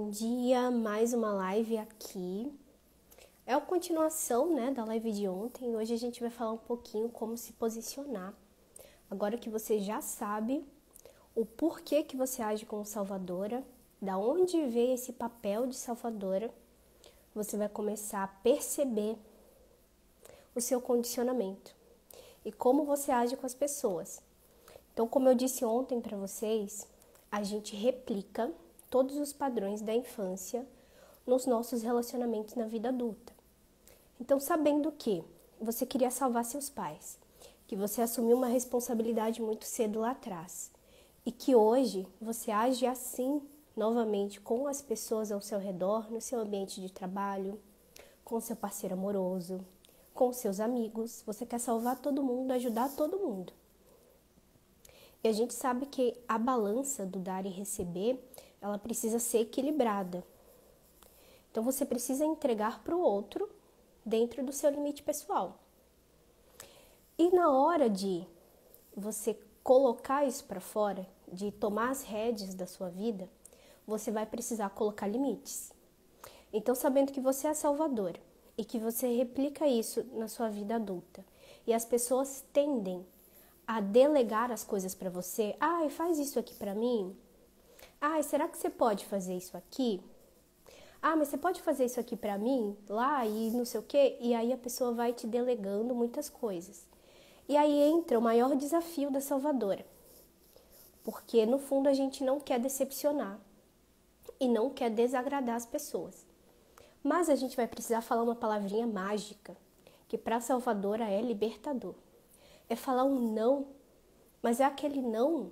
Bom dia, mais uma live aqui. É a continuação, da live de ontem. Hoje a gente vai falar um pouquinho como se posicionar. Agora que você já sabe o porquê que você age como salvadora, da onde veio esse papel de salvadora, você vai começar a perceber o seu condicionamento e como você age com as pessoas. Então, como eu disse ontem para vocês, a gente replica todos os padrões da infância nos nossos relacionamentos na vida adulta. Então, sabendo que você queria salvar seus pais, que você assumiu uma responsabilidade muito cedo lá atrás e que hoje você age assim novamente com as pessoas ao seu redor, no seu ambiente de trabalho, com seu parceiro amoroso, com seus amigos, você quer salvar todo mundo, ajudar todo mundo. E a gente sabe que a balança do dar e receber, ela precisa ser equilibrada. Então, você precisa entregar para o outro dentro do seu limite pessoal. E na hora de você colocar isso para fora, de tomar as rédeas da sua vida, você vai precisar colocar limites. Então, sabendo que você é salvadora e que você replica isso na sua vida adulta, e as pessoas tendem a delegar as coisas para você. Faz isso aqui para mim. Será que você pode fazer isso aqui? Mas você pode fazer isso aqui para mim? Lá e não sei o quê. E aí a pessoa vai te delegando muitas coisas. E aí entra o maior desafio da salvadora. Porque no fundo a gente não quer decepcionar e não quer desagradar as pessoas. Mas a gente vai precisar falar uma palavrinha mágica, que para a salvadora é libertador. É falar um não, mas é aquele não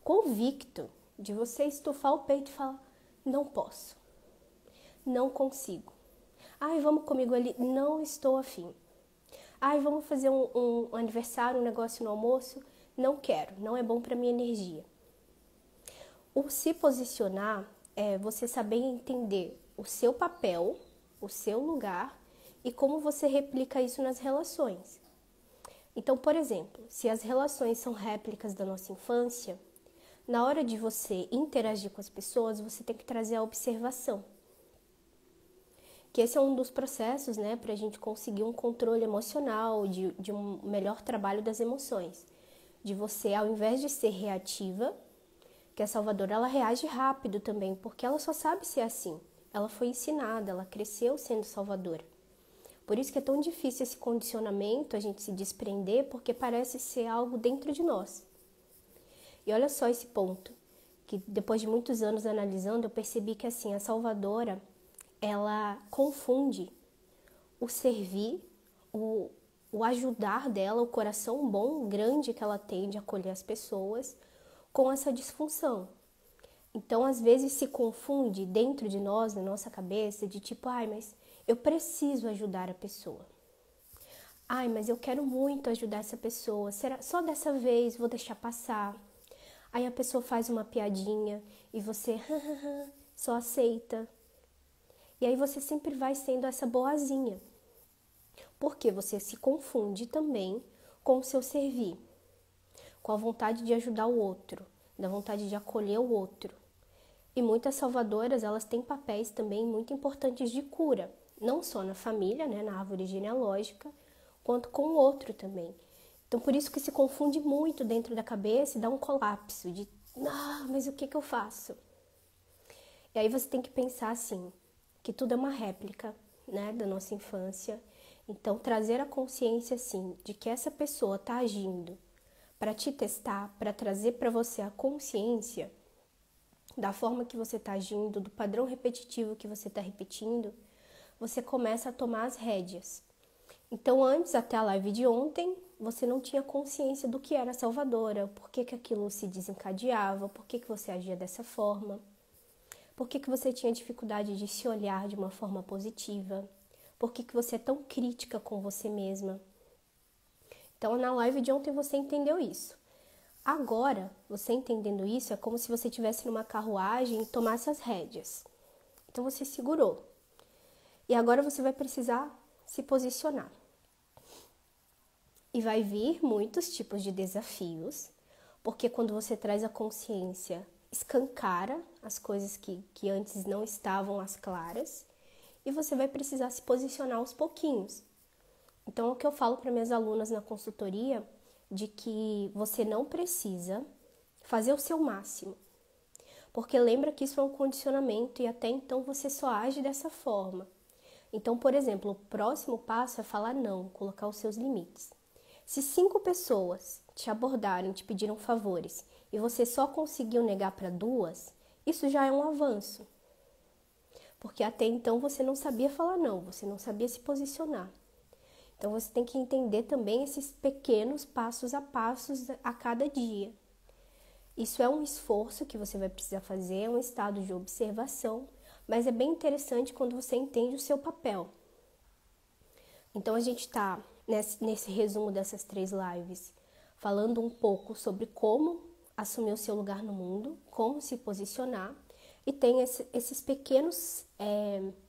convicto, de você estufar o peito e falar, não posso, não consigo. Vamos comigo ali, não estou afim. Vamos fazer um aniversário, um negócio no almoço, não quero, não é bom para minha energia. O se posicionar é você saber entender o seu papel, o seu lugar e como você replica isso nas relações. Então, por exemplo, se as relações são réplicas da nossa infância, na hora de você interagir com as pessoas, você tem que trazer a observação. Que esse é um dos processos, para a gente conseguir um controle emocional, de um melhor trabalho das emoções. De você, ao invés de ser reativa, que a salvadora, ela reage rápido também, porque ela só sabe ser assim. Ela foi ensinada, ela cresceu sendo salvadora. Por isso que é tão difícil esse condicionamento, a gente se desprender, porque parece ser algo dentro de nós. E olha só esse ponto, que depois de muitos anos analisando, eu percebi que assim, a salvadora, ela confunde o servir, o ajudar dela, o coração bom, grande que ela tem de acolher as pessoas, com essa disfunção. Então, às vezes se confunde dentro de nós, na nossa cabeça, de tipo, mas eu preciso ajudar a pessoa. Mas eu quero muito ajudar essa pessoa. Será só dessa vez vou deixar passar? Aí a pessoa faz uma piadinha e você só aceita. E aí você sempre vai sendo essa boazinha. Porque você se confunde também com o seu servir, com a vontade de ajudar o outro, da vontade de acolher o outro. E muitas salvadoras, elas têm papéis também muito importantes de cura, não só na família, na árvore genealógica, quanto com o outro também. Então, por isso que se confunde muito dentro da cabeça e dá um colapso de, mas o que eu faço? E aí você tem que pensar assim, que tudo é uma réplica, da nossa infância. Então, trazer a consciência, assim, de que essa pessoa está agindo para te testar, para trazer para você a consciência da forma que você está agindo, do padrão repetitivo que você está repetindo, você começa a tomar as rédeas. Então, antes, até a live de ontem, você não tinha consciência do que era salvadora, por que aquilo se desencadeava, por que você agia dessa forma, por que você tinha dificuldade de se olhar de uma forma positiva, por que você é tão crítica com você mesma. Então, na live de ontem você entendeu isso. Agora, você entendendo isso, é como se você estivesse numa carruagem e tomasse as rédeas. Então, você segurou. E agora você vai precisar se posicionar. E vai vir muitos tipos de desafios, porque quando você traz a consciência escancara as coisas que antes não estavam às claras e você vai precisar se posicionar aos pouquinhos. Então, o que eu falo para minhas alunas na consultoria, de que você não precisa fazer o seu máximo. Porque lembra que isso é um condicionamento e até então você só age dessa forma. Então, por exemplo, o próximo passo é falar não, colocar os seus limites. Se 5 pessoas te abordaram, te pediram favores e você só conseguiu negar para 2, isso já é um avanço. Porque até então você não sabia falar não, você não sabia se posicionar. Então você tem que entender também esses pequenos passos a cada dia. Isso é um esforço que você vai precisar fazer, é um estado de observação, mas é bem interessante quando você entende o seu papel. Então a gente está nesse resumo dessas 3 lives falando um pouco sobre como assumir o seu lugar no mundo, como se posicionar, e tem esses pequenos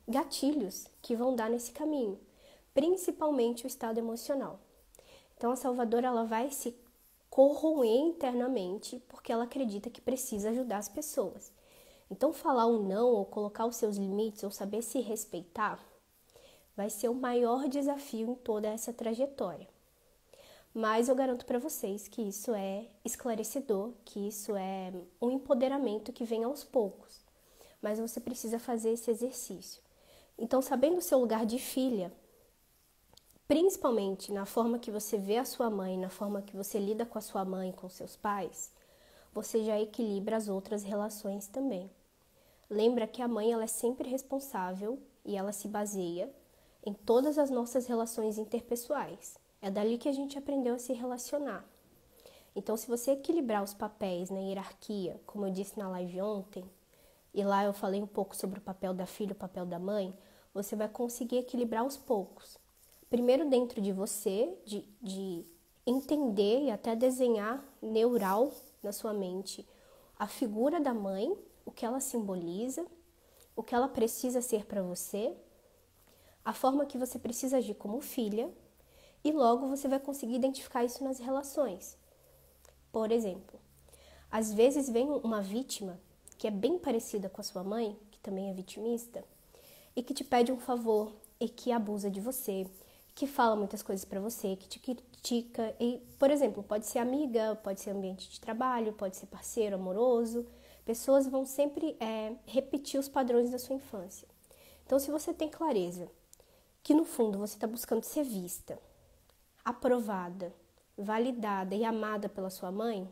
gatilhos que vão dar nesse caminho, principalmente o estado emocional. Então a Salvadora ela vai se corroer internamente porque ela acredita que precisa ajudar as pessoas. Então falar um não, ou colocar os seus limites, ou saber se respeitar, vai ser o maior desafio em toda essa trajetória. Mas eu garanto para vocês que isso é esclarecedor, que isso é um empoderamento que vem aos poucos. Mas você precisa fazer esse exercício. Então, sabendo o seu lugar de filha, principalmente na forma que você vê a sua mãe, na forma que você lida com a sua mãe, com seus pais, você já equilibra as outras relações também. Lembra que a mãe ela é sempre responsável e ela se baseia em todas as nossas relações interpessoais. É dali que a gente aprendeu a se relacionar. Então, se você equilibrar os papéis na hierarquia, como eu disse na live ontem, e lá eu falei um pouco sobre o papel da filha e o papel da mãe, você vai conseguir equilibrar aos poucos. Primeiro dentro de você, de entender e até desenhar neural na sua mente a figura da mãe, o que ela simboliza, o que ela precisa ser para você, a forma que você precisa agir como filha, e logo você vai conseguir identificar isso nas relações. Por exemplo, às vezes vem uma vítima que é bem parecida com a sua mãe, que também é vitimista, e que te pede um favor, e que abusa de você, que fala muitas coisas para você, que te critica. E, por exemplo, pode ser amiga, pode ser ambiente de trabalho, pode ser parceiro, amoroso. Pessoas vão sempre repetir os padrões da sua infância. Então, se você tem clareza que no fundo você está buscando ser vista, aprovada, validada e amada pela sua mãe,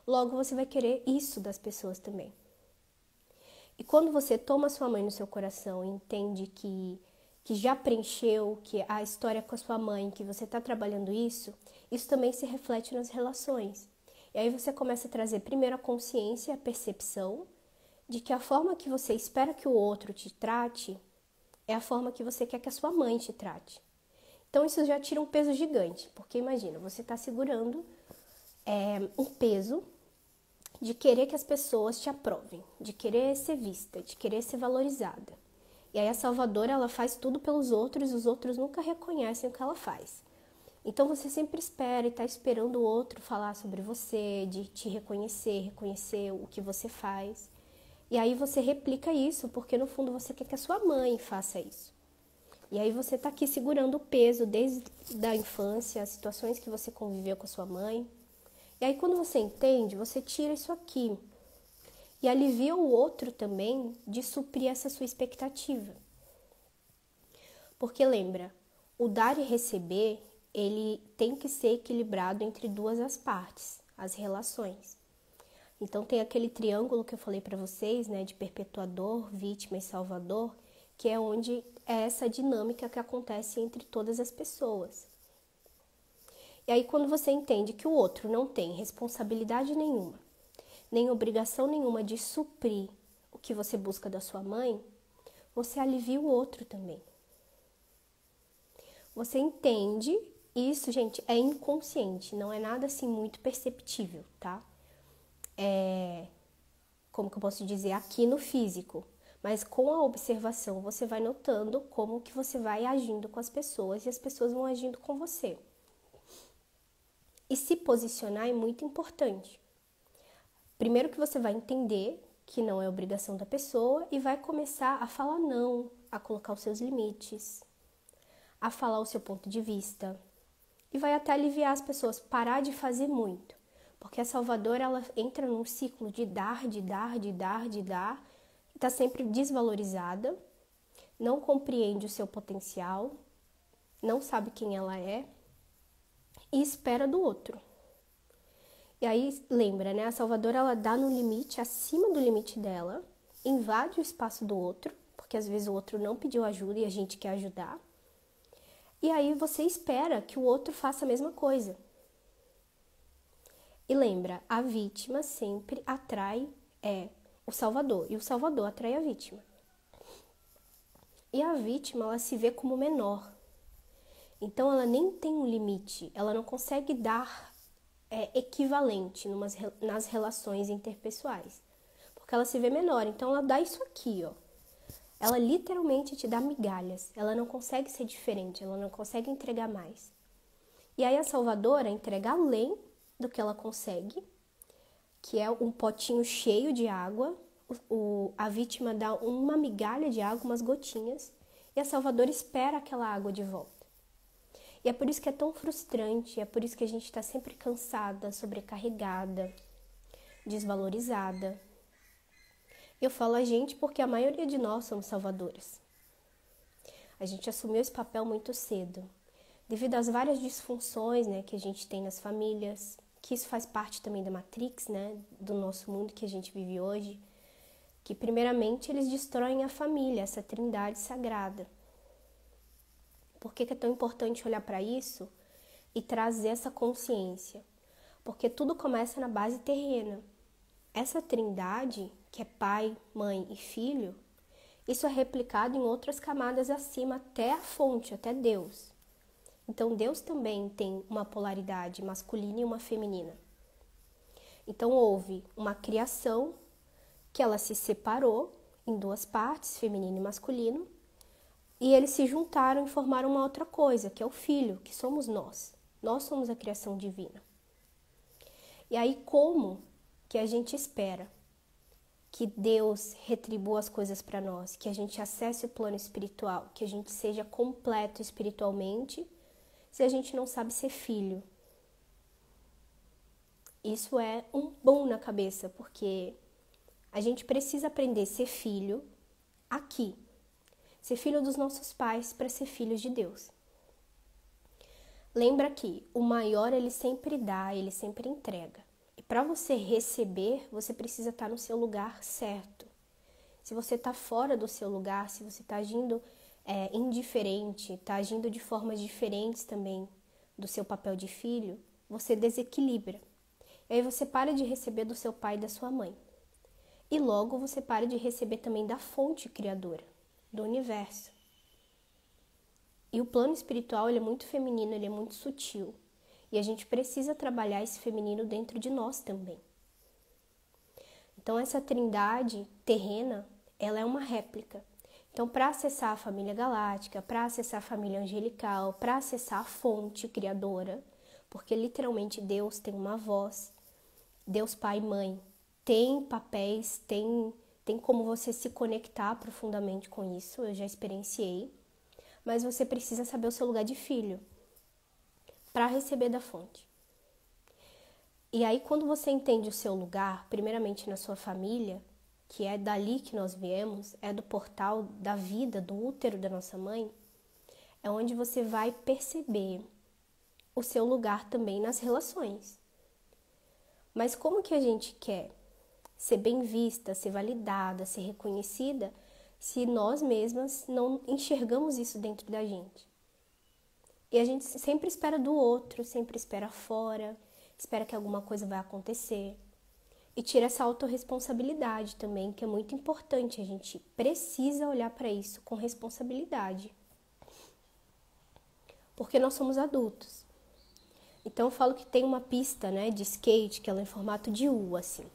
logo você vai querer isso das pessoas também. E quando você toma sua mãe no seu coração e entende que já preencheu, que a história com a sua mãe, que você está trabalhando isso também se reflete nas relações. E aí você começa a trazer primeiro a consciência, a percepção de que a forma que você espera que o outro te trate é a forma que você quer que a sua mãe te trate. Então isso já tira um peso gigante, porque imagina, você está segurando um peso de querer que as pessoas te aprovem, de querer ser vista, de querer ser valorizada. E aí a Salvadora, ela faz tudo pelos outros, os outros nunca reconhecem o que ela faz. Então você sempre espera e está esperando o outro falar sobre você, de te reconhecer o que você faz. E aí você replica isso, porque no fundo você quer que a sua mãe faça isso. E aí você está aqui segurando o peso desde a infância, as situações que você conviveu com a sua mãe. E aí quando você entende, você tira isso aqui. E alivia o outro também de suprir essa sua expectativa. Porque lembra, o dar e receber, ele tem que ser equilibrado entre duas as partes, as relações. Então tem aquele triângulo que eu falei para vocês, né, de perpetuador, vítima e salvador, que é onde é essa dinâmica que acontece entre todas as pessoas. E aí quando você entende que o outro não tem responsabilidade nenhuma, nem obrigação nenhuma de suprir o que você busca da sua mãe, você alivia o outro também. Você entende, isso, gente, é inconsciente, não é nada assim muito perceptível, tá? Como que eu posso dizer, aqui no físico. Mas com a observação, você vai notando como que você vai agindo com as pessoas e as pessoas vão agindo com você. E se posicionar é muito importante. Primeiro que você vai entender que não é obrigação da pessoa e vai começar a falar não, a colocar os seus limites, a falar o seu ponto de vista. E vai até aliviar as pessoas, parar de fazer muito. Porque a salvadora, ela entra num ciclo de dar, e está sempre desvalorizada, não compreende o seu potencial, não sabe quem ela é e espera do outro. E aí, lembra, né? A salvadora, ela dá no limite, acima do limite dela, invade o espaço do outro, porque às vezes o outro não pediu ajuda e a gente quer ajudar. E aí você espera que o outro faça a mesma coisa. E lembra, a vítima sempre atrai o salvador, e o salvador atrai a vítima. E a vítima, ela se vê como menor. Então, ela nem tem um limite, ela não consegue dar equivalente nas relações interpessoais. Porque ela se vê menor, então ela dá isso aqui, ó. Ela literalmente te dá migalhas, ela não consegue ser diferente, ela não consegue entregar mais. E aí a salvadora entrega além do que ela consegue, que é um potinho cheio de água, a vítima dá uma migalha de água, umas gotinhas, e a salvadora espera aquela água de volta. E é por isso que é tão frustrante, é por isso que a gente está sempre cansada, sobrecarregada, desvalorizada. Eu falo a gente porque a maioria de nós somos salvadoras. A gente assumiu esse papel muito cedo, devido às várias disfunções, né, que a gente tem nas famílias, que isso faz parte também da Matrix, né, do nosso mundo que a gente vive hoje, que primeiramente eles destroem a família, essa trindade sagrada. Por que é tão importante olhar para isso e trazer essa consciência? Porque tudo começa na base terrena. Essa trindade, que é pai, mãe e filho, isso é replicado em outras camadas acima, até a fonte, até Deus. Então, Deus também tem uma polaridade masculina e uma feminina. Então, houve uma criação que ela se separou em duas partes, feminino e masculino, e eles se juntaram e formaram uma outra coisa, que é o filho, que somos nós. Nós somos a criação divina. E aí, como que a gente espera que Deus retribua as coisas para nós, que a gente acesse o plano espiritual, que a gente seja completo espiritualmente, se a gente não sabe ser filho? Isso é um bom na cabeça, porque a gente precisa aprender a ser filho aqui. Ser filho dos nossos pais para ser filhos de Deus. Lembra que o maior, ele sempre dá, ele sempre entrega. E para você receber, você precisa estar no seu lugar certo. Se você está fora do seu lugar, se você está agindo indiferente, está agindo de formas diferentes também do seu papel de filho, você desequilibra. E aí você para de receber do seu pai e da sua mãe. E logo você para de receber também da fonte criadora, do universo. E o plano espiritual, ele é muito feminino, ele é muito sutil. E a gente precisa trabalhar esse feminino dentro de nós também. Então, essa trindade terrena, ela é uma réplica. Então, para acessar a família galáctica, para acessar a família angelical, para acessar a fonte criadora, porque literalmente Deus tem uma voz, Deus Pai e Mãe, tem papéis, tem como você se conectar profundamente com isso, eu já experienciei, mas você precisa saber o seu lugar de filho para receber da fonte. E aí, quando você entende o seu lugar, primeiramente na sua família, que é dali que nós viemos, é do portal da vida, do útero da nossa mãe, é onde você vai perceber o seu lugar também nas relações. Mas como que a gente quer ser bem vista, ser validada, ser reconhecida, se nós mesmas não enxergamos isso dentro da gente? E a gente sempre espera do outro, sempre espera fora, espera que alguma coisa vai acontecer. E tira essa autorresponsabilidade também, que é muito importante. A gente precisa olhar para isso com responsabilidade. Porque nós somos adultos. Então eu falo que tem uma pista, né, de skate, que ela é em formato de U, assim.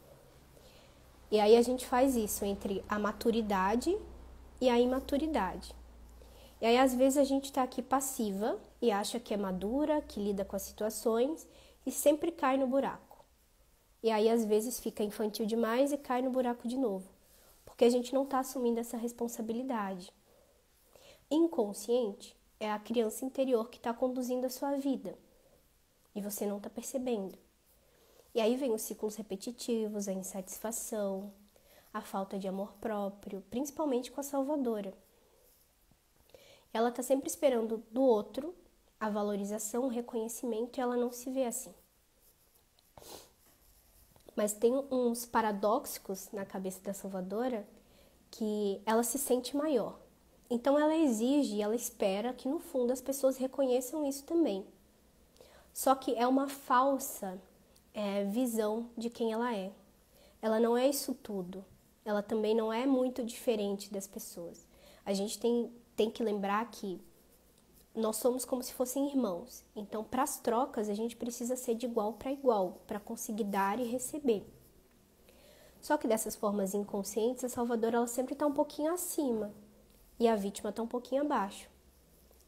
E aí a gente faz isso entre a maturidade e a imaturidade. E aí às vezes a gente está aqui passiva e acha que é madura, que lida com as situações e sempre cai no buraco. E aí, às vezes, fica infantil demais e cai no buraco de novo. Porque a gente não está assumindo essa responsabilidade. Inconsciente é a criança interior que está conduzindo a sua vida. E você não está percebendo. E aí vem os ciclos repetitivos, a insatisfação, a falta de amor próprio, principalmente com a salvadora. Ela está sempre esperando do outro a valorização, o reconhecimento, e ela não se vê assim. Mas tem uns paradoxos na cabeça da salvadora que ela se sente maior. Então ela exige, ela espera que no fundo as pessoas reconheçam isso também. Só que é uma falsa visão de quem ela é. Ela não é isso tudo. Ela também não é muito diferente das pessoas. A gente tem que lembrar que nós somos como se fossem irmãos. Então, para as trocas, a gente precisa ser de igual para igual, para conseguir dar e receber. Só que dessas formas inconscientes, a salvadora ela sempre está um pouquinho acima e a vítima está um pouquinho abaixo.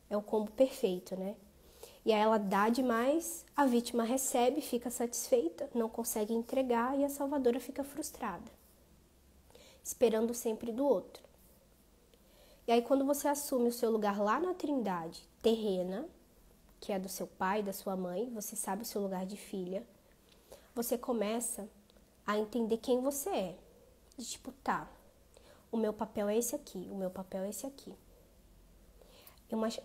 É o combo perfeito, né? E aí ela dá demais, a vítima recebe, fica satisfeita, não consegue entregar e a salvadora fica frustrada, esperando sempre do outro. E aí quando você assume o seu lugar lá na trindade terrena, que é do seu pai, da sua mãe, você sabe o seu lugar de filha, você começa a entender quem você é. De tipo, tá, o meu papel é esse aqui, o meu papel é esse aqui.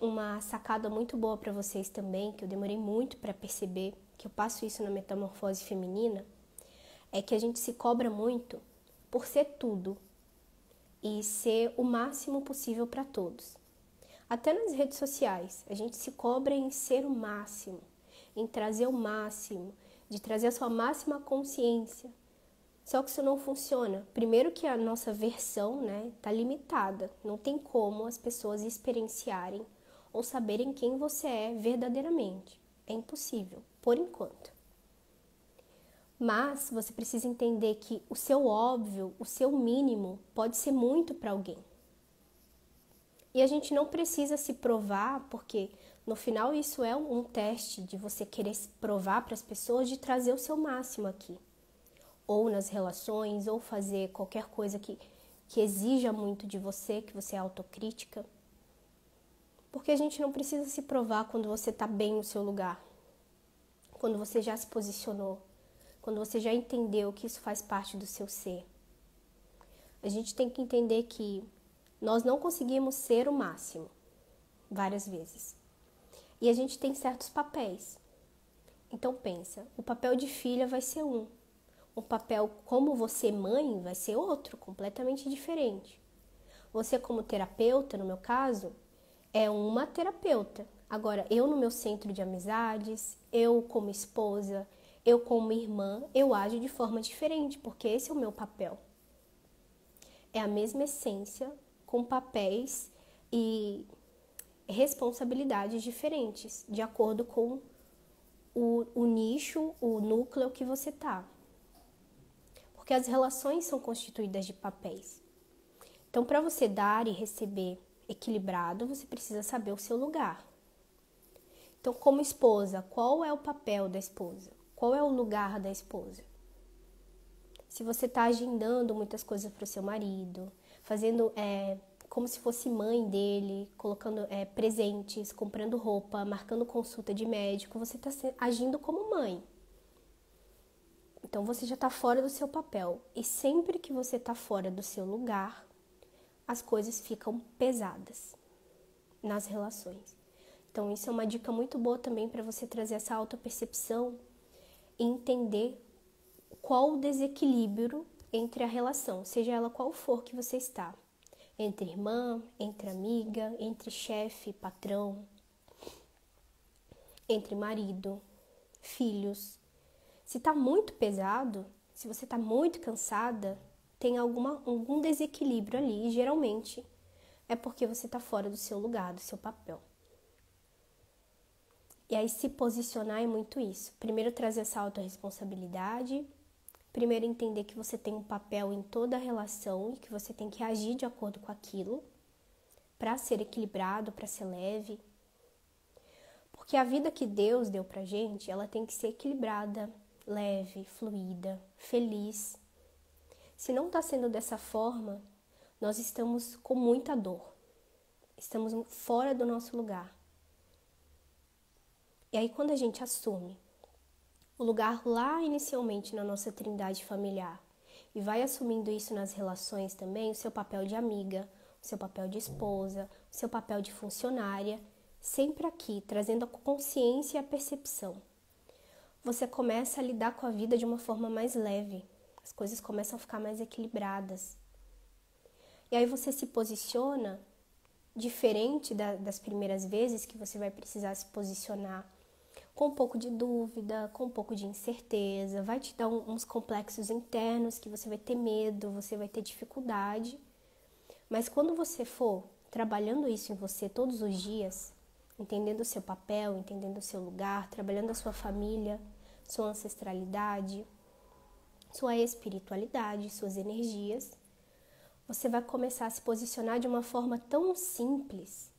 Uma sacada muito boa para vocês também, que eu demorei muito para perceber, que eu passo isso na metamorfose feminina, é que a gente se cobra muito por ser tudo e ser o máximo possível para todos. Até nas redes sociais, a gente se cobra em ser o máximo, em trazer o máximo, de trazer a sua máxima consciência. Só que isso não funciona. Primeiro que a nossa versão, tá limitada. Não tem como as pessoas experienciarem ou saberem quem você é verdadeiramente. É impossível, por enquanto. Mas você precisa entender que o seu óbvio, o seu mínimo, pode ser muito para alguém. E a gente não precisa se provar, porque no final isso é um teste de você querer se provar para as pessoas, de trazer o seu máximo aqui. Ou nas relações, ou fazer qualquer coisa que exija muito de você, que você é autocrítica. Porque a gente não precisa se provar quando você está bem no seu lugar. Quando você já se posicionou. Quando você já entendeu que isso faz parte do seu ser. A gente tem que entender que nós não conseguimos ser o máximo, várias vezes. E a gente tem certos papéis. Então pensa, o papel de filha vai ser um. O papel como você mãe vai ser outro, completamente diferente. Você como terapeuta, no meu caso, é uma terapeuta. Agora, eu no meu centro de amizades, eu como esposa, eu como irmã, eu ajo de forma diferente, porque esse é o meu papel. É a mesma essência, com papéis e responsabilidades diferentes, de acordo com o nicho, o núcleo que você está. Porque as relações são constituídas de papéis. Então, para você dar e receber equilibrado, você precisa saber o seu lugar. Então, como esposa, qual é o papel da esposa? Qual é o lugar da esposa? Se você está agendando muitas coisas para o seu marido, fazendo como se fosse mãe dele, colocando presentes, comprando roupa, marcando consulta de médico, você está agindo como mãe. Então, você já está fora do seu papel. E sempre que você está fora do seu lugar, as coisas ficam pesadas nas relações. Então, isso é uma dica muito boa também para você trazer essa autopercepção e entender qual o desequilíbrio entre a relação, seja ela qual for que você está. Entre irmã, entre amiga, entre chefe, patrão, entre marido, filhos. Se está muito pesado, se você está muito cansada, tem algum desequilíbrio ali e geralmente é porque você está fora do seu lugar, do seu papel. E aí se posicionar é muito isso. Primeiro trazer essa autorresponsabilidade, primeiro entender que você tem um papel em toda a relação e que você tem que agir de acordo com aquilo para ser equilibrado, para ser leve. Porque a vida que Deus deu pra gente, ela tem que ser equilibrada, leve, fluida, feliz. Se não está sendo dessa forma, nós estamos com muita dor. Estamos fora do nosso lugar. E aí quando a gente assume o lugar lá inicialmente na nossa trindade familiar e vai assumindo isso nas relações também, o seu papel de amiga, o seu papel de esposa, o seu papel de funcionária, sempre aqui, trazendo a consciência e a percepção. Você começa a lidar com a vida de uma forma mais leve, as coisas começam a ficar mais equilibradas. E aí você se posiciona diferente das primeiras vezes que você vai precisar se posicionar com um pouco de dúvida, com um pouco de incerteza, vai te dar uns complexos internos que você vai ter medo, você vai ter dificuldade. Mas quando você for trabalhando isso em você todos os dias, entendendo o seu papel, entendendo o seu lugar, trabalhando a sua família, sua ancestralidade, sua espiritualidade, suas energias, você vai começar a se posicionar de uma forma tão simples,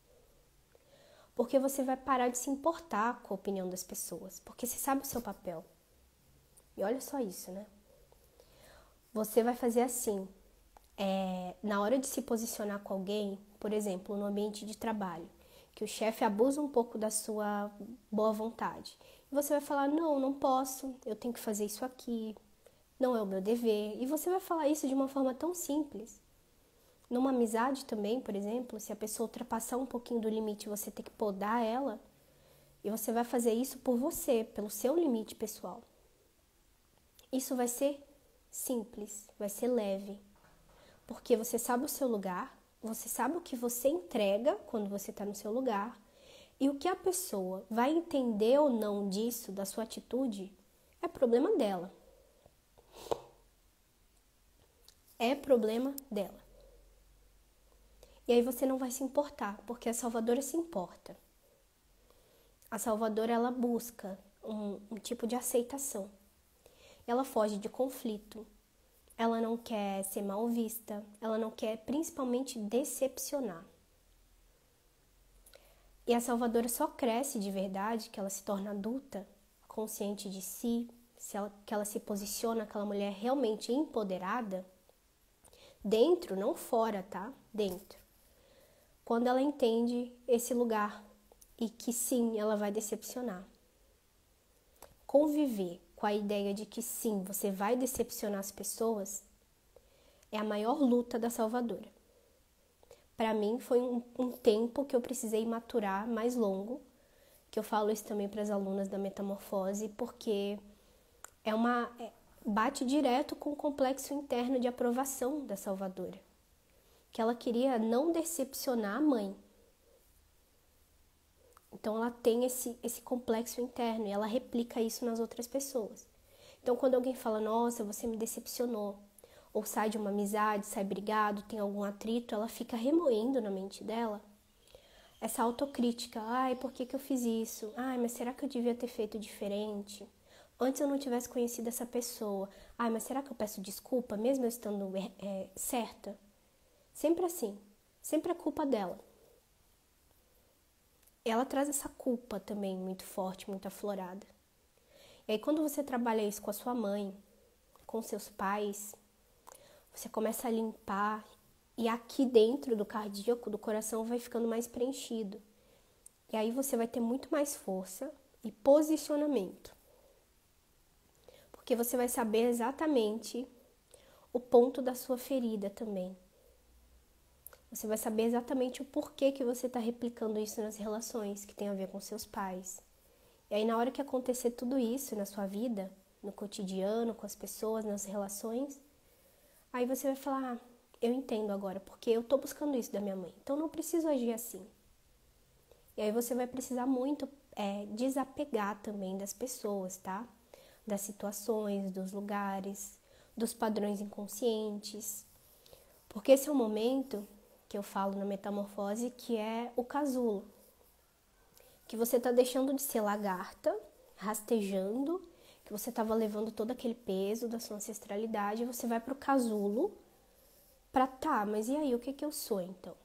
porque você vai parar de se importar com a opinião das pessoas, porque você sabe o seu papel. E olha só isso, né? Você vai fazer assim, na hora de se posicionar com alguém, por exemplo, no ambiente de trabalho, que o chefe abusa um pouco da sua boa vontade. E você vai falar, não posso, eu tenho que fazer isso aqui, não é o meu dever. E você vai falar isso de uma forma tão simples. Numa amizade também, por exemplo, se a pessoa ultrapassar um pouquinho do limite, você tem que podar ela, e você vai fazer isso por você, pelo seu limite pessoal. Isso vai ser simples, vai ser leve, porque você sabe o seu lugar, você sabe o que você entrega quando você está no seu lugar, e o que a pessoa vai entender ou não disso, da sua atitude, é problema dela. É problema dela. E aí você não vai se importar, porque a salvadora se importa. A salvadora, ela busca um tipo de aceitação. Ela foge de conflito. Ela não quer ser mal vista. Ela não quer, principalmente, decepcionar. E a salvadora só cresce de verdade, que ela se torna adulta, consciente de si, que ela se posiciona, aquela mulher realmente empoderada, dentro, não fora, tá? Dentro. Quando ela entende esse lugar e que sim, ela vai decepcionar. Conviver com a ideia de que sim, você vai decepcionar as pessoas é a maior luta da salvadora. Para mim foi um tempo que eu precisei maturar mais longo, que eu falo isso também para as alunas da metamorfose, porque bate direto com o complexo interno de aprovação da salvadora. Que ela queria não decepcionar a mãe. Então ela tem esse complexo interno e ela replica isso nas outras pessoas. Então quando alguém fala, nossa, você me decepcionou, ou sai de uma amizade, sai brigado, tem algum atrito, ela fica remoendo na mente dela essa autocrítica. Ai, por que eu fiz isso? Ai, mas será que eu devia ter feito diferente? Antes eu não tivesse conhecido essa pessoa. Ai, mas será que eu peço desculpa, mesmo eu estando certa? Sempre assim, sempre a culpa dela. Ela traz essa culpa também muito forte, muito aflorada. E aí quando você trabalha isso com a sua mãe, com seus pais, você começa a limpar e aqui dentro do cardíaco, do coração, vai ficando mais preenchido. E aí você vai ter muito mais força e posicionamento. Porque você vai saber exatamente o ponto da sua ferida também. Você vai saber exatamente o porquê que você está replicando isso nas relações, que tem a ver com seus pais. E aí, na hora que acontecer tudo isso na sua vida, no cotidiano, com as pessoas, nas relações, aí você vai falar, eu entendo agora, porque eu estou buscando isso da minha mãe, então não preciso agir assim. E aí você vai precisar muito desapegar também das pessoas, tá? Das situações, dos lugares, dos padrões inconscientes. Porque esse é o momento que eu falo na metamorfose, que é o casulo. Que você está deixando de ser lagarta, rastejando, que você estava levando todo aquele peso da sua ancestralidade, e você vai para o casulo para mas e aí, o que eu sou então?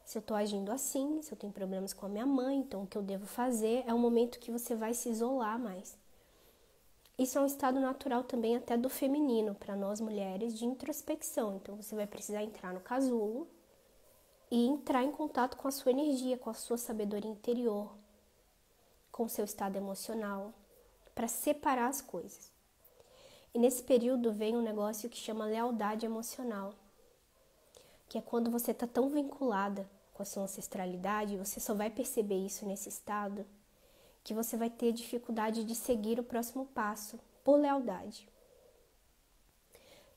Se eu estou agindo assim, se eu tenho problemas com a minha mãe, então o que eu devo fazer? É o momento que você vai se isolar mais. Isso é um estado natural também até do feminino, para nós mulheres, de introspecção. Então, você vai precisar entrar no casulo e entrar em contato com a sua energia, com a sua sabedoria interior, com o seu estado emocional, para separar as coisas. E nesse período vem um negócio que chama lealdade emocional, que é quando você está tão vinculada com a sua ancestralidade, você só vai perceber isso nesse estado, que você vai ter dificuldade de seguir o próximo passo por lealdade.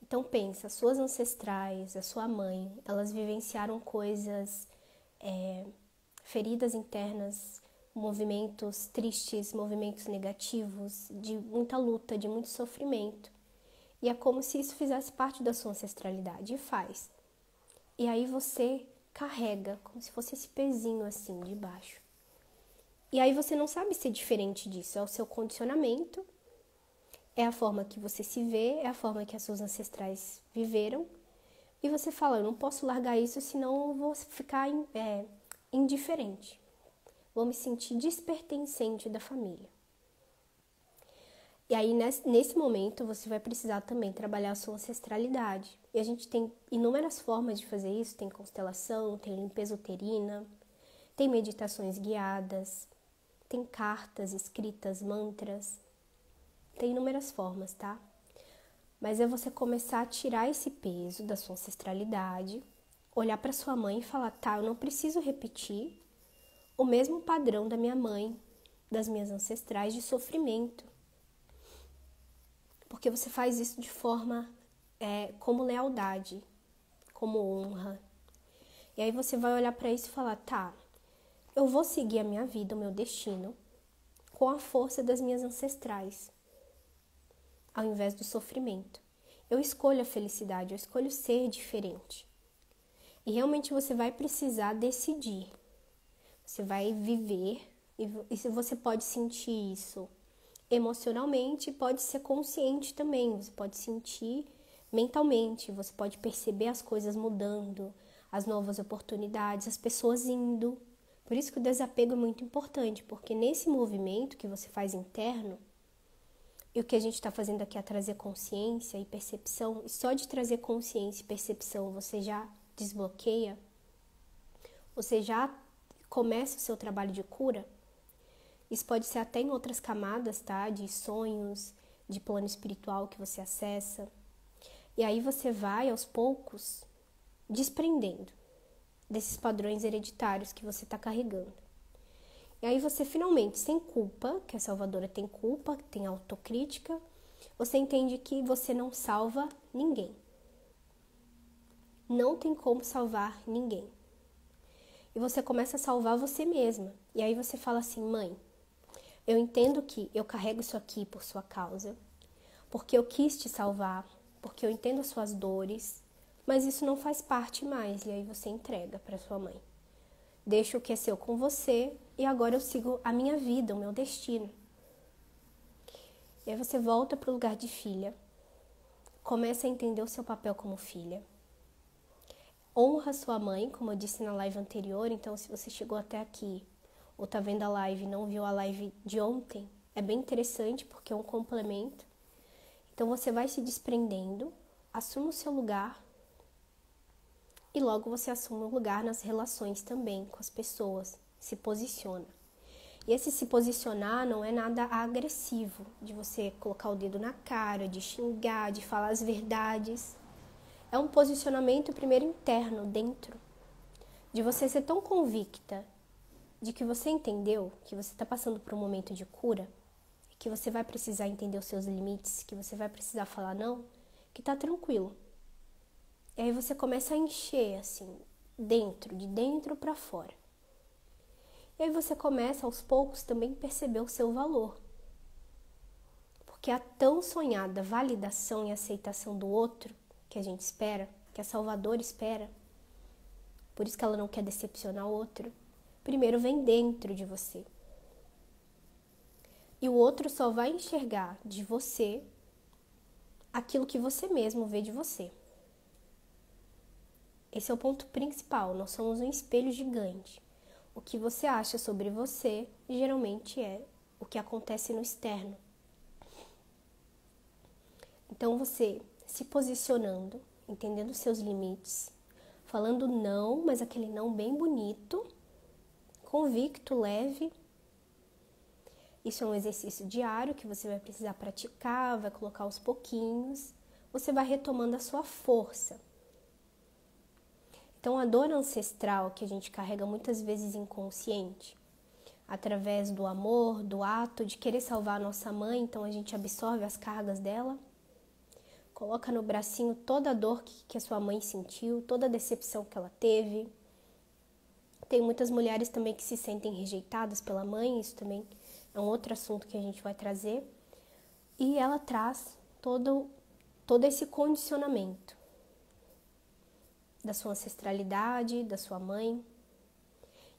Então pensa, suas ancestrais, a sua mãe, elas vivenciaram coisas, feridas internas, movimentos tristes, movimentos negativos, de muita luta, de muito sofrimento. E é como se isso fizesse parte da sua ancestralidade, e faz. E aí você carrega, como se fosse esse pezinho assim de baixo. E aí você não sabe ser diferente disso, é o seu condicionamento, é a forma que você se vê, é a forma que as suas ancestrais viveram. E você fala, eu não posso largar isso, senão eu vou ficar indiferente. Vou me sentir despertencente da família. E aí, nesse momento, você vai precisar também trabalhar a sua ancestralidade. E a gente tem inúmeras formas de fazer isso. Tem constelação, tem limpeza uterina, tem meditações guiadas, tem cartas escritas, mantras. Tem inúmeras formas, tá? Mas é você começar a tirar esse peso da sua ancestralidade, olhar para sua mãe e falar, tá, eu não preciso repetir o mesmo padrão da minha mãe, das minhas ancestrais de sofrimento. Porque você faz isso de forma como lealdade, como honra. E aí você vai olhar para isso e falar, tá, eu vou seguir a minha vida, o meu destino, com a força das minhas ancestrais, ao invés do sofrimento. Eu escolho a felicidade, eu escolho ser diferente. E realmente você vai precisar decidir. Você vai viver e você pode sentir isso emocionalmente, pode ser consciente também. Você pode sentir mentalmente, você pode perceber as coisas mudando, as novas oportunidades, as pessoas indo. Por isso que o desapego é muito importante, porque nesse movimento que você faz interno, e o que a gente está fazendo aqui é trazer consciência e percepção, e só de trazer consciência e percepção você já desbloqueia, você já começa o seu trabalho de cura. Isso pode ser até em outras camadas, tá? De sonhos, de plano espiritual que você acessa. E aí você vai, aos poucos, desprendendo desses padrões hereditários que você está carregando. E aí você finalmente, sem culpa, que a salvadora tem culpa, tem autocrítica, você entende que você não salva ninguém. Não tem como salvar ninguém. E você começa a salvar você mesma. E aí você fala assim, mãe, eu entendo que eu carrego isso aqui por sua causa, porque eu quis te salvar, porque eu entendo as suas dores, mas isso não faz parte mais. E aí você entrega para sua mãe. Deixa o que é seu com você e agora eu sigo a minha vida, o meu destino. E aí você volta para o lugar de filha, começa a entender o seu papel como filha. Honra sua mãe, como eu disse na live anterior, então se você chegou até aqui ou tá vendo a live e não viu a live de ontem, é bem interessante porque é um complemento. Então você vai se desprendendo, assume o seu lugar e logo você assume o lugar nas relações também com as pessoas, se posiciona. E esse se posicionar não é nada agressivo, de você colocar o dedo na cara, de xingar, de falar as verdades. É um posicionamento primeiro interno, dentro, de você ser tão convicta de que você entendeu que você está passando por um momento de cura, que você vai precisar entender os seus limites, que você vai precisar falar não, que tá tranquilo. E aí você começa a encher assim, de dentro para fora. E aí você começa aos poucos também a perceber o seu valor. Porque a tão sonhada validação e aceitação do outro que a gente espera, que a salvadora espera, por isso que ela não quer decepcionar o outro, primeiro vem dentro de você. E o outro só vai enxergar de você aquilo que você mesmo vê de você. Esse é o ponto principal, nós somos um espelho gigante. O que você acha sobre você, geralmente é o que acontece no externo. Então você se posicionando, entendendo os seus limites, falando não, mas aquele não bem bonito, convicto, leve. Isso é um exercício diário que você vai precisar praticar, vai colocar aos pouquinhos. Você vai retomando a sua força. Então, a dor ancestral que a gente carrega muitas vezes inconsciente, através do amor, do ato de querer salvar a nossa mãe, então a gente absorve as cargas dela, coloca no bracinho toda a dor que a sua mãe sentiu, toda a decepção que ela teve. Tem muitas mulheres também que se sentem rejeitadas pela mãe, isso também é um outro assunto que a gente vai trazer. E ela traz todo esse condicionamento da sua ancestralidade, da sua mãe.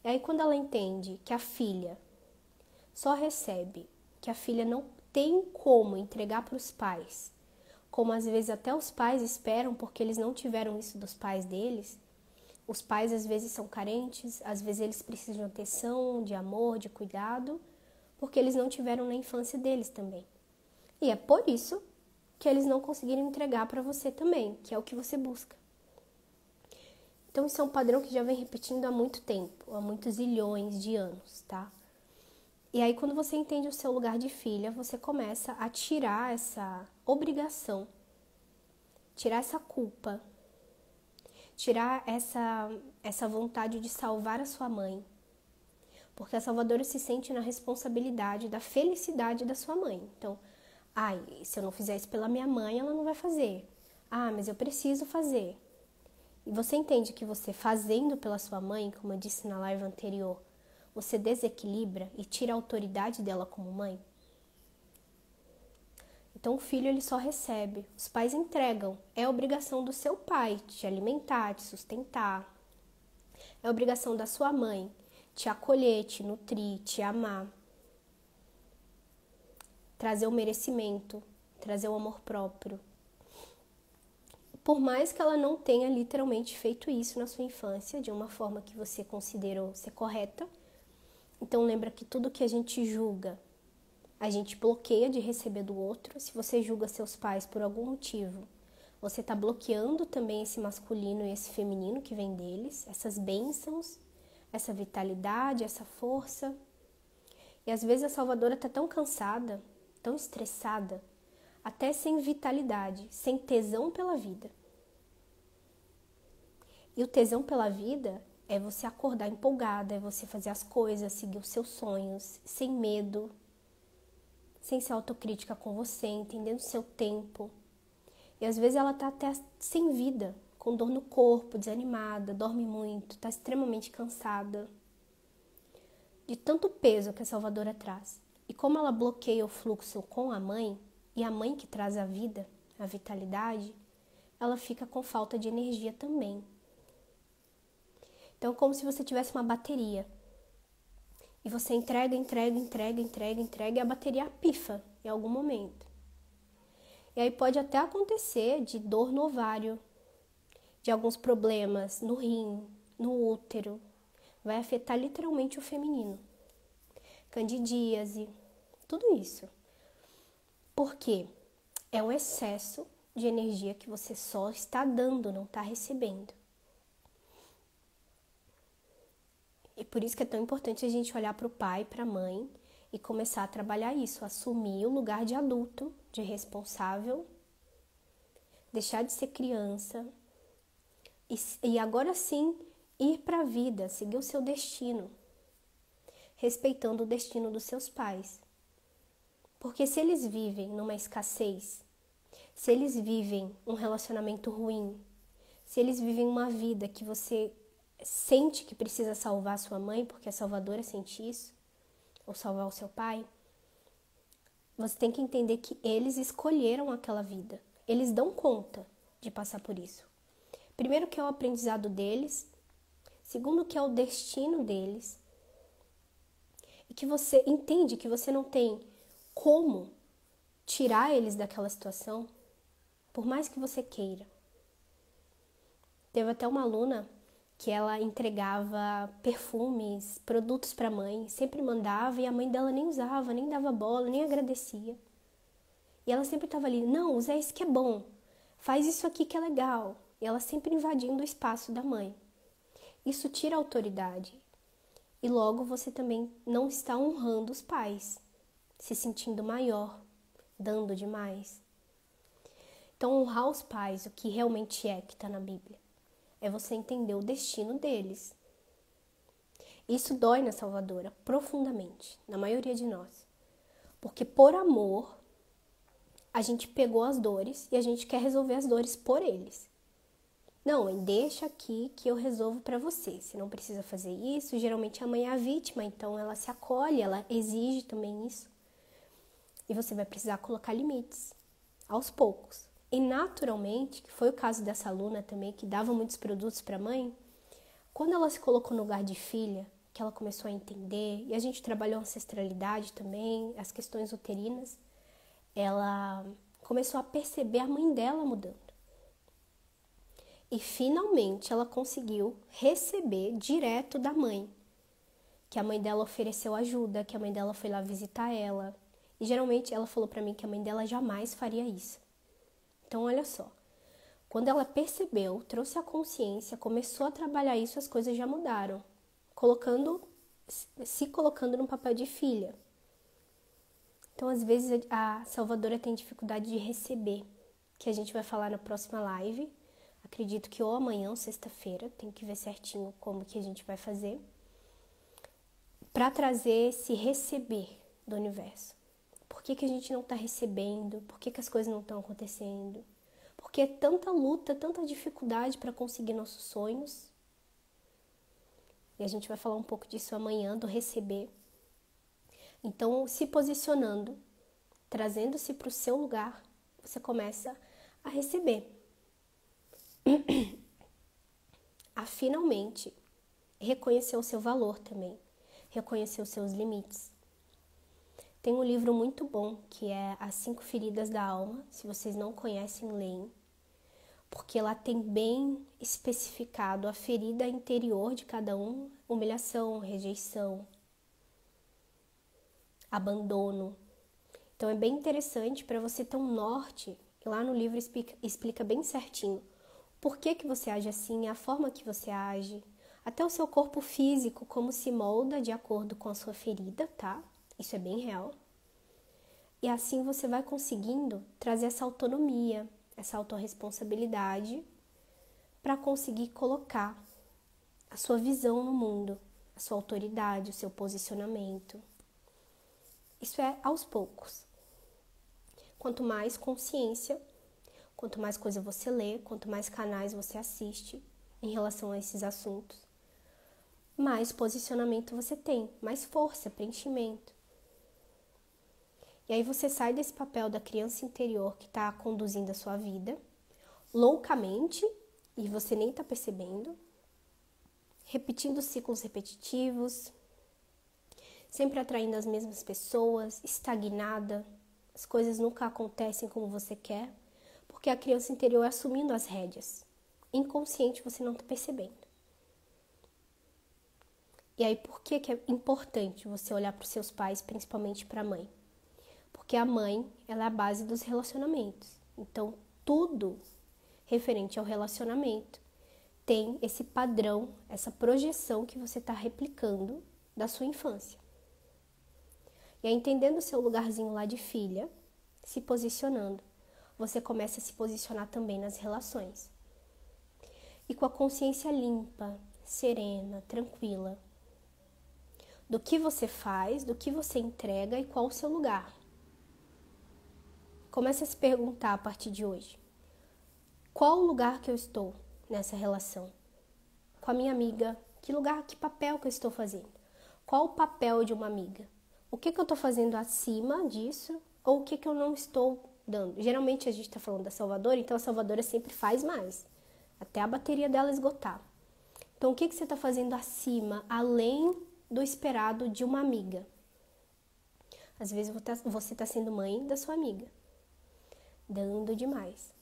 E aí quando ela entende que a filha só recebe, que a filha não tem como entregar para os pais, como às vezes até os pais esperam porque eles não tiveram isso dos pais deles. Os pais às vezes são carentes, às vezes eles precisam de atenção, de amor, de cuidado, porque eles não tiveram na infância deles também. E é por isso que eles não conseguiram entregar para você também, que é o que você busca. Então isso é um padrão que já vem repetindo há muito tempo, há muitos zilhões de anos, tá? E aí quando você entende o seu lugar de filha, você começa a tirar essa obrigação, tirar essa culpa, tirar essa vontade de salvar a sua mãe. Porque a salvadora se sente na responsabilidade da felicidade da sua mãe. Então, se eu não fizer isso pela minha mãe, ela não vai fazer. Mas eu preciso fazer. E você entende que você fazendo pela sua mãe, como eu disse na live anterior, você desequilibra e tira a autoridade dela como mãe? Então o filho ele só recebe, os pais entregam. É a obrigação do seu pai te alimentar, te sustentar. É a obrigação da sua mãe te acolher, te nutrir, te amar. Trazer o merecimento, trazer o amor próprio. Por mais que ela não tenha literalmente feito isso na sua infância, de uma forma que você considerou ser correta. Então lembra que tudo que a gente julga, a gente bloqueia de receber do outro. Se você julga seus pais por algum motivo, você está bloqueando também esse masculino e esse feminino que vem deles, essas bênçãos, essa vitalidade, essa força. E às vezes a salvadora está tão cansada, tão estressada, até sem vitalidade, sem tesão pela vida. E o tesão pela vida é você acordar empolgada, é você fazer as coisas, seguir os seus sonhos, sem medo, sem ser autocrítica com você, entendendo o seu tempo. E às vezes ela está até sem vida, com dor no corpo, desanimada, dorme muito, está extremamente cansada. De tanto peso que a salvadora traz. E como ela bloqueia o fluxo com a mãe, e a mãe que traz a vida, a vitalidade, ela fica com falta de energia também. Então é como se você tivesse uma bateria. E você entrega, e a bateria pifa em algum momento. E aí pode até acontecer de dor no ovário, de alguns problemas no rim, no útero. Vai afetar literalmente o feminino. Candidíase, tudo isso. Por quê? É um excesso de energia que você só está dando, não está recebendo. E por isso que é tão importante a gente olhar para o pai, para a mãe e começar a trabalhar isso, assumir o lugar de adulto, de responsável, deixar de ser criança e agora sim ir para a vida, seguir o seu destino, respeitando o destino dos seus pais. Porque se eles vivem numa escassez, se eles vivem um relacionamento ruim, se eles vivem uma vida que você sente que precisa salvar a sua mãe, porque a salvadora sente isso, ou salvar o seu pai, você tem que entender que eles escolheram aquela vida. Eles dão conta de passar por isso. Primeiro que é o aprendizado deles, segundo que é o destino deles, e que você entende que você não tem como tirar eles daquela situação, por mais que você queira. Teve até uma aluna que ela entregava perfumes, produtos para a mãe, sempre mandava e a mãe dela nem usava, nem dava bola, nem agradecia. E ela sempre estava ali, não, usa esse que é bom, faz isso aqui que é legal. E ela sempre invadindo o espaço da mãe. Isso tira a autoridade. E logo você também não está honrando os pais, se sentindo maior, dando demais. Então, honrar os pais, o que realmente é que está na Bíblia, é você entender o destino deles. Isso dói na Salvadora profundamente, na maioria de nós. Porque por amor, a gente pegou as dores e a gente quer resolver as dores por eles. Não, deixa aqui que eu resolvo para você. Você não precisa fazer isso. Geralmente a mãe é a vítima, então ela se acolhe, ela exige também isso. E você vai precisar colocar limites, aos poucos. E naturalmente, que foi o caso dessa aluna também, que dava muitos produtos para a mãe, quando ela se colocou no lugar de filha, que ela começou a entender, e a gente trabalhou a ancestralidade também, as questões uterinas, ela começou a perceber a mãe dela mudando. E finalmente ela conseguiu receber direto da mãe, que a mãe dela ofereceu ajuda, que a mãe dela foi lá visitar ela. E geralmente ela falou pra mim que a mãe dela jamais faria isso. Então olha só, quando ela percebeu, trouxe a consciência, começou a trabalhar isso, as coisas já mudaram. Se colocando no papel de filha. Então às vezes a Salvadora tem dificuldade de receber, que a gente vai falar na próxima live. Acredito que ou amanhã ou sexta-feira, tem que ver certinho como que a gente vai fazer, para trazer esse receber do universo. Por que a gente não está recebendo? Por que as coisas não estão acontecendo? Por que tanta luta, tanta dificuldade para conseguir nossos sonhos? E a gente vai falar um pouco disso amanhã, do receber. Então, se posicionando, trazendo-se para o seu lugar, você começa a receber. A finalmente reconhecer o seu valor também, reconhecer os seus limites. Tem um livro muito bom que é As 5 Feridas da Alma, se vocês não conhecem, leem, porque lá tem bem especificado a ferida interior de cada um, humilhação, rejeição, abandono. Então é bem interessante para você ter um norte, e lá no livro explica bem certinho por que você age assim, a forma que você age, até o seu corpo físico, como se molda de acordo com a sua ferida, tá? Isso é bem real. E assim você vai conseguindo trazer essa autonomia, essa autorresponsabilidade para conseguir colocar a sua visão no mundo, a sua autoridade, o seu posicionamento. Isso é aos poucos. Quanto mais consciência, quanto mais coisa você lê, quanto mais canais você assiste em relação a esses assuntos, mais posicionamento você tem, mais força, preenchimento. E aí você sai desse papel da criança interior que está conduzindo a sua vida loucamente e você nem está percebendo, repetindo ciclos repetitivos, sempre atraindo as mesmas pessoas, estagnada, as coisas nunca acontecem como você quer, porque a criança interior é assumindo as rédeas. Inconsciente você não está percebendo. E aí por que é importante você olhar para os seus pais, principalmente para a mãe? Porque a mãe, ela é a base dos relacionamentos. Então, tudo referente ao relacionamento tem esse padrão, essa projeção que você está replicando da sua infância. E aí, entendendo o seu lugarzinho lá de filha, se posicionando, você começa a se posicionar também nas relações. E com a consciência limpa, serena, tranquila, do que você faz, do que você entrega e qual o seu lugar. Comece a se perguntar a partir de hoje. Qual o lugar que eu estou nessa relação? Com a minha amiga, que papel que eu estou fazendo? Qual o papel de uma amiga? O que eu estou fazendo acima disso ou o que eu não estou dando? Geralmente a gente está falando da Salvadora, então a Salvadora sempre faz mais, até a bateria dela esgotar. Então o que você está fazendo acima, além do esperado de uma amiga? Às vezes você está sendo mãe da sua amiga, dando demais.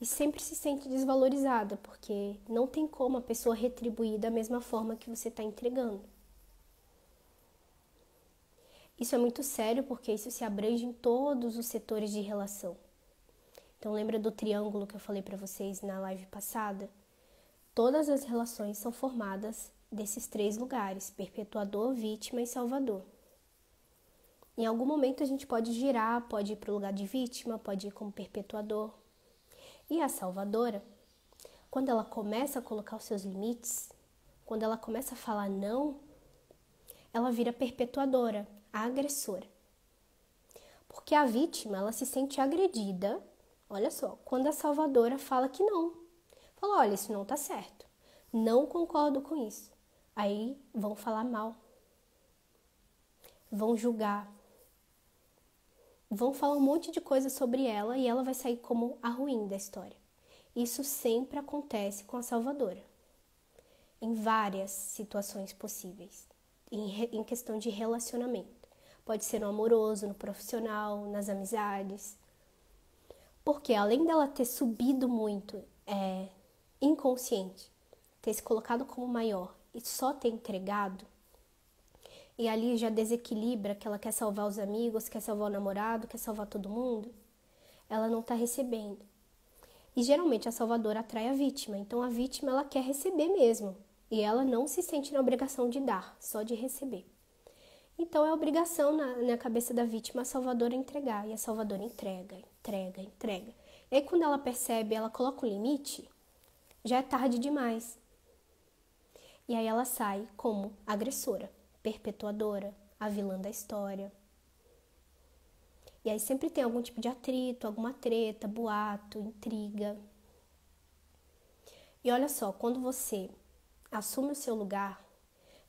E sempre se sente desvalorizada, porque não tem como a pessoa retribuir da mesma forma que você está entregando. Isso é muito sério porque isso se abrange em todos os setores de relação. Então lembra do triângulo que eu falei para vocês na live passada? Todas as relações são formadas desses 3 lugares: perpetuador, vítima e salvador. Em algum momento a gente pode girar, pode ir para o lugar de vítima, pode ir como perpetuador. E a salvadora, quando ela começa a colocar os seus limites, quando ela começa a falar não, ela vira perpetuadora, a agressora. Porque a vítima, ela se sente agredida, olha só, quando a salvadora fala que não. Fala, olha, isso não tá certo, não concordo com isso. Aí vão falar mal, vão julgar, vão falar um monte de coisa sobre ela e ela vai sair como a ruim da história. Isso sempre acontece com a salvadora, em várias situações possíveis, em questão de relacionamento. Pode ser no amoroso, no profissional, nas amizades. Porque além dela ter subido muito, inconsciente, ter se colocado como maior e só ter entregado, e ali já desequilibra que ela quer salvar os amigos, quer salvar o namorado, quer salvar todo mundo, ela não está recebendo. E geralmente a salvadora atrai a vítima, então a vítima ela quer receber mesmo, e ela não se sente na obrigação de dar, só de receber. Então é obrigação na cabeça da vítima a salvadora entregar, e a salvadora entrega. E aí quando ela percebe, ela coloca um limite, já é tarde demais. E aí ela sai como agressora, perpetuadora, a vilã da história. E aí sempre tem algum tipo de atrito, alguma treta, boato, intriga. E olha só, quando você assume o seu lugar,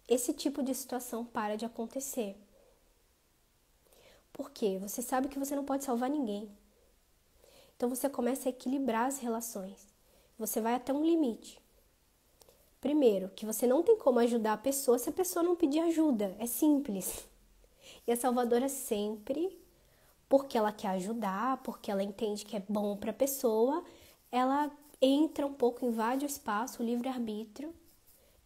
esse tipo de situação para de acontecer. Por quê? Você sabe que você não pode salvar ninguém. Então você começa a equilibrar as relações. Você vai até um limite. Primeiro, que você não tem como ajudar a pessoa se a pessoa não pedir ajuda. É simples. E a salvadora sempre, porque ela quer ajudar, porque ela entende que é bom para a pessoa, ela entra um pouco, invade o espaço, o livre-arbítrio,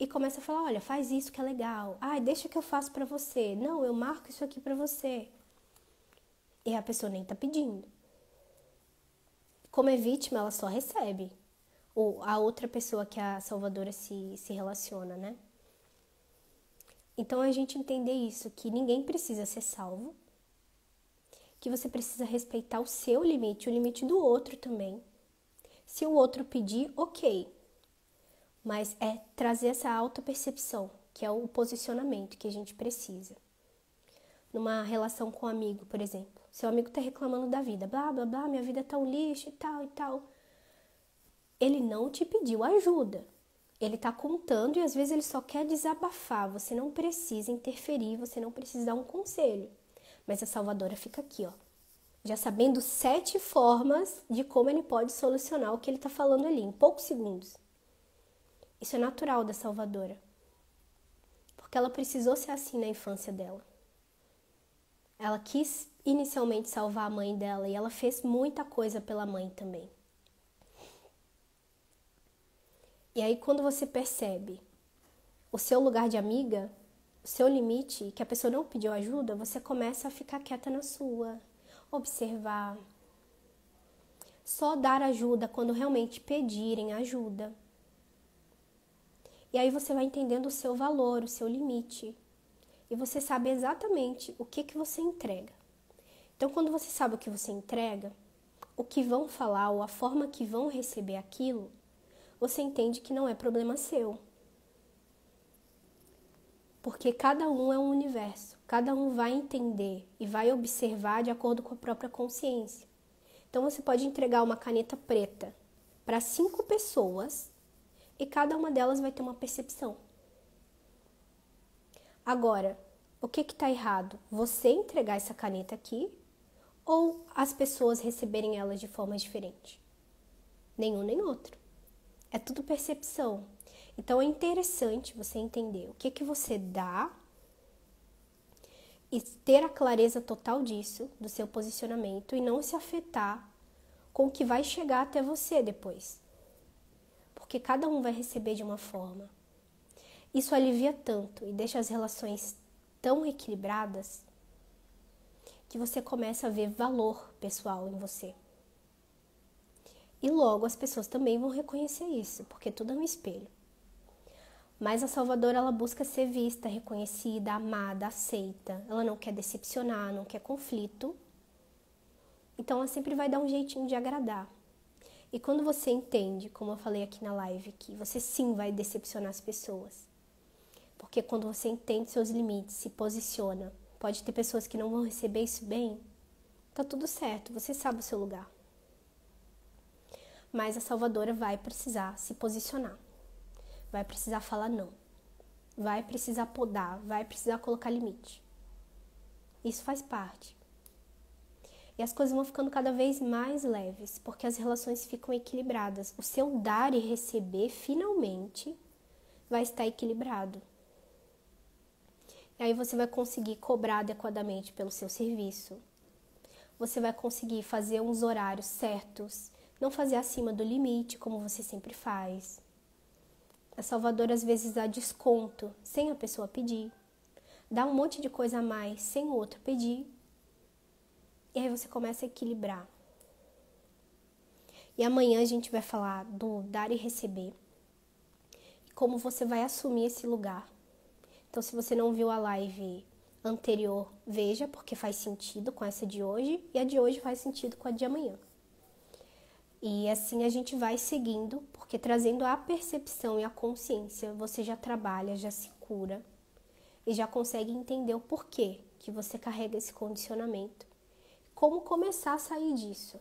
e começa a falar, olha, faz isso que é legal. Deixa que eu faço para você. Não, eu marco isso aqui para você. E a pessoa nem tá pedindo. Como é vítima, ela só recebe. Ou a outra pessoa que a salvadora se relaciona, né? Então a gente entender isso, que ninguém precisa ser salvo, que você precisa respeitar o seu limite, o limite do outro também. Se o outro pedir, ok. Mas é trazer essa autopercepção, que é o posicionamento que a gente precisa. Numa relação com um amigo, por exemplo. Seu amigo tá reclamando da vida, blá, blá, blá, minha vida tá um lixo e tal e tal. Ele não te pediu ajuda. Ele tá contando e às vezes ele só quer desabafar. Você não precisa interferir, você não precisa dar um conselho. Mas a salvadora fica aqui, ó. Já sabendo 7 formas de como ele pode solucionar o que ele tá falando ali, em poucos segundos. Isso é natural da salvadora. Porque ela precisou ser assim na infância dela. Ela quis inicialmente salvar a mãe dela e ela fez muita coisa pela mãe também. E aí quando você percebe o seu lugar de amiga, o seu limite, que a pessoa não pediu ajuda, você começa a ficar quieta na sua, observar. Só dar ajuda quando realmente pedirem ajuda. E aí você vai entendendo o seu valor, o seu limite. E você sabe exatamente o que você entrega. Então, quando você sabe o que você entrega, o que vão falar ou a forma que vão receber aquilo, você entende que não é problema seu. Porque cada um é um universo. Cada um vai entender e vai observar de acordo com a própria consciência. Então, você pode entregar uma caneta preta para 5 pessoas e cada uma delas vai ter uma percepção. Agora, o que está errado? Você entregar essa caneta aqui ou as pessoas receberem ela de forma diferente? Nenhum nem outro. É tudo percepção. Então é interessante você entender o que você dá e ter a clareza total disso, do seu posicionamento, e não se afetar com o que vai chegar até você depois. Porque cada um vai receber de uma forma. Isso alivia tanto e deixa as relações tão equilibradas. que você começa a ver valor pessoal em você. E logo as pessoas também vão reconhecer isso, porque tudo é um espelho. Mas a Salvadora, ela busca ser vista, reconhecida, amada, aceita. Ela não quer decepcionar, não quer conflito. Então ela sempre vai dar um jeitinho de agradar. E quando você entende, como eu falei aqui na live, que você sim vai decepcionar as pessoas. Porque quando você entende seus limites, se posiciona, pode ter pessoas que não vão receber isso bem, tá tudo certo, você sabe o seu lugar. Mas a Salvadora vai precisar se posicionar. Vai precisar falar não. Vai precisar podar, vai precisar colocar limite. Isso faz parte. E as coisas vão ficando cada vez mais leves, porque as relações ficam equilibradas. O seu dar e receber, finalmente, vai estar equilibrado. E aí você vai conseguir cobrar adequadamente pelo seu serviço. Você vai conseguir fazer uns horários certos, não fazer acima do limite, como você sempre faz. A Salvadora às vezes dá desconto, sem a pessoa pedir. Dá um monte de coisa a mais, sem o outro pedir. E aí você começa a equilibrar. E amanhã a gente vai falar do dar e receber. E como você vai assumir esse lugar. Então, se você não viu a live anterior, veja, porque faz sentido com essa de hoje. E a de hoje faz sentido com a de amanhã. E assim a gente vai seguindo, porque trazendo a percepção e a consciência, você já trabalha, já se cura. E já consegue entender o porquê que você carrega esse condicionamento. Como começar a sair disso?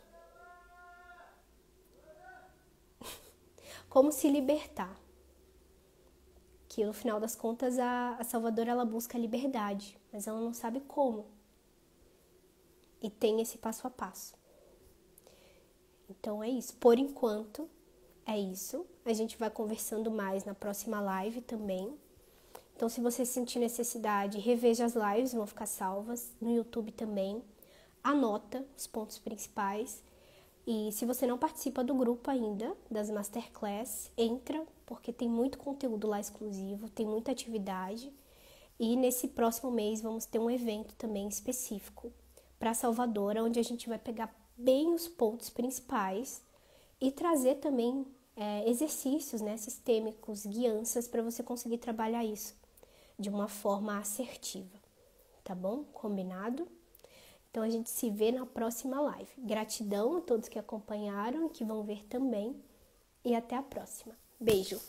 Como se libertar? Que no final das contas a Salvadora ela busca a liberdade, mas ela não sabe como. E tem esse passo a passo. Então é isso. Por enquanto é isso. A gente vai conversando mais na próxima live também. Então se você sentir necessidade, reveja as lives, vão ficar salvas no YouTube também. Anota os pontos principais e se você não participa do grupo ainda, das Masterclass, entra, porque tem muito conteúdo lá exclusivo, tem muita atividade e nesse próximo mês vamos ter um evento também específico para Salvador, onde a gente vai pegar bem os pontos principais e trazer também exercícios, né, sistêmicos, guianças para você conseguir trabalhar isso de uma forma assertiva, tá bom? Combinado? Então, a gente se vê na próxima live. Gratidão a todos que acompanharam e que vão ver também. E até a próxima. Beijo!